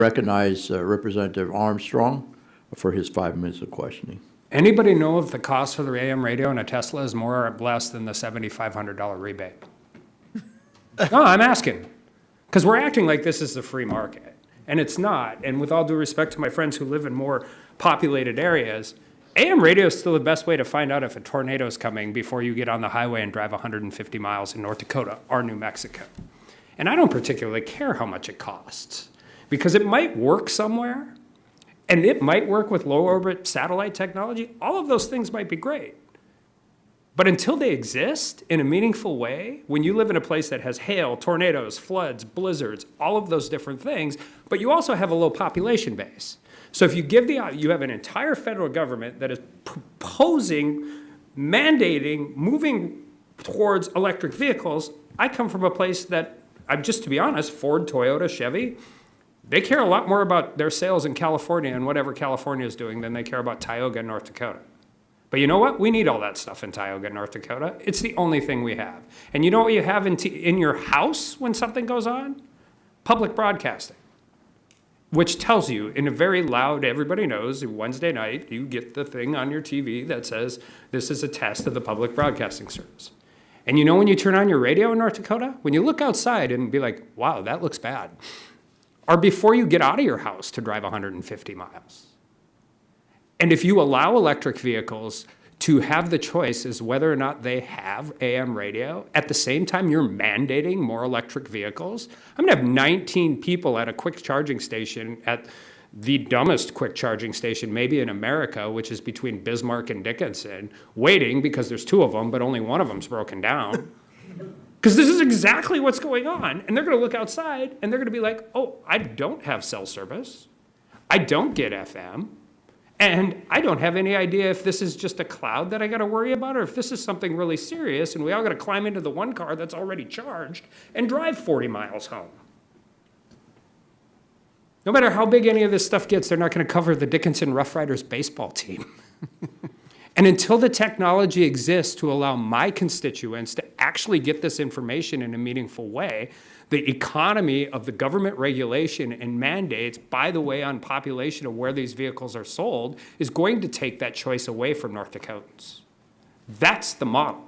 Recognize Representative Armstrong for his 5 minutes of questioning. Anybody know if the cost for the AM radio in a Tesla is more or less than the $7,500 rebate? No, I'm asking. Because we're acting like this is the free market, and it's not. And with all due respect to my friends who live in more populated areas, AM radio is still the best way to find out if a tornado is coming before you get on the highway and drive 150 miles in North Dakota or New Mexico. And I don't particularly care how much it costs, because it might work somewhere, and it might work with low orbit satellite technology. All of those things might be great. But until they exist in a meaningful way, when you live in a place that has hail, tornadoes, floods, blizzards, all of those different things, but you also have a low population base. So if you you have an entire federal government that is proposing, mandating, moving towards electric vehicles. I come from a place that, to be honest, Ford, Toyota, Chevy, they care a lot more about their sales in California and whatever California is doing than they care about Tioga, North Dakota. But you know what? We need all that stuff in Tioga, North Dakota. It's the only thing we have. And you know what you have in your house when something goes on? Public broadcasting, which tells you in a very loud, everybody knows, Wednesday night, you get the thing on your TV that says, this is a test of the public broadcasting service. And you know when you turn on your radio in North Dakota? When you look outside and be like, wow, that looks bad. Or before you get out of your house to drive 150 miles. And if you allow electric vehicles to have the choice as whether or not they have AM radio, at the same time you're mandating more electric vehicles. I'm gonna have 19 people at a quick charging station, at the dumbest quick charging station maybe in America, which is between Bismarck and Dickinson, waiting because there's two of them, but only one of them's broken down. Because this is exactly what's going on. And they're gonna look outside and they're gonna be like, oh, I don't have cell service. I don't get FM. And I don't have any idea if this is just a cloud that I got to worry about or if this is something really serious and we all got to climb into the one car that's already charged and drive 40 miles home. No matter how big any of this stuff gets, they're not going to cover the Dickinson Rough Riders baseball team. And until the technology exists to allow my constituents to actually get this information in a meaningful way, the economy of the government regulation and mandates, by the way, on population of where these vehicles are sold, is going to take that choice away from North Dakotans. That's the model.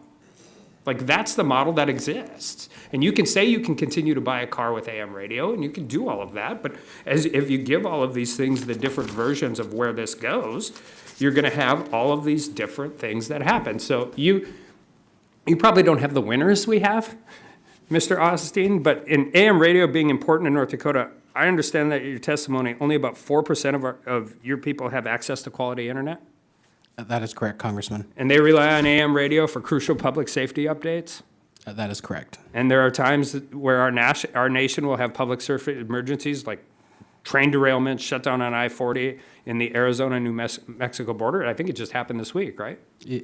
That's the model that exists. And you can say you can continue to buy a car with AM radio, and you can do all of that, but if you give all of these things the different versions of where this goes, you're gonna have all of these different things that happen. So you probably don't have the winners we have, Mr. Austin, but in AM radio being important in North Dakota, I understand that your testimony, only about 4% of your people have access to quality internet? That is correct, Congressman. And they rely on AM radio for crucial public safety updates? That is correct. And there are times where our nation will have public safety emergencies like train derailment, shutdown on I-40 in the Arizona-New Mexico border. I think it just happened this week, right?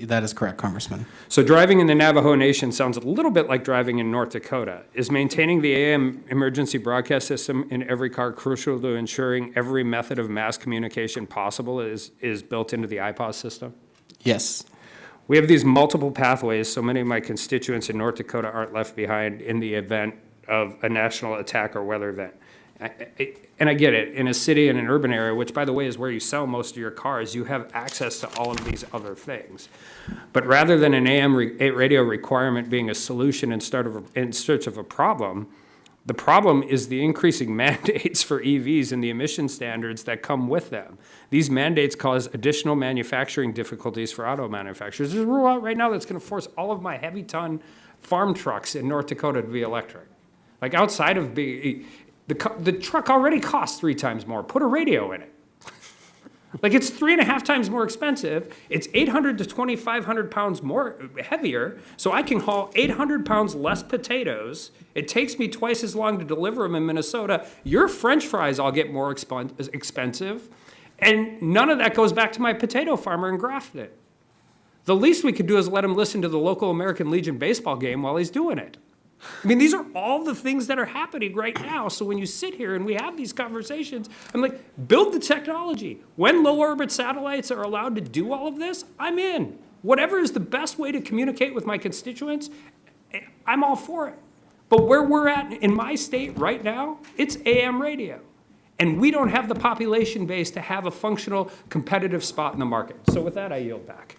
That is correct, Congressman. So driving in the Navajo Nation sounds a little bit like driving in North Dakota. Is maintaining the AM emergency broadcast system in every car crucial to ensuring every method of mass communication possible is built into the IPOS system? Yes. We have these multiple pathways, so many of my constituents in North Dakota aren't left behind in the event of a national attack or weather event. And I get it, in a city and an urban area, which by the way is where you sell most of your cars, you have access to all of these other things. But rather than an AM radio requirement being a solution in search of a problem, the problem is the increasing mandates for EVs and the emission standards that come with them. These mandates cause additional manufacturing difficulties for auto manufacturers. There's a rule out right now that's gonna force all of my heavy ton farm trucks in North Dakota to be electric. Outside of being, the truck already costs 3 times more. Put a radio in it. It's 3.5 times more expensive. It's 800 to 2,500 pounds more heavier, so I can haul 800 pounds less potatoes. It takes me twice as long to deliver them in Minnesota. Your French fries all get more expensive, and none of that goes back to my potato farmer in Grafton. The least we could do is let him listen to the local American Legion baseball game while he's doing it. These are all the things that are happening right now. So when you sit here and we have these conversations, I'm like, build the technology. When low orbit satellites are allowed to do all of this, I'm in. Whatever is the best way to communicate with my constituents, I'm all for it. But where we're at in my state right now, it's AM radio. And we don't have the population base to have a functional, competitive spot in the market. So with that, I yield back.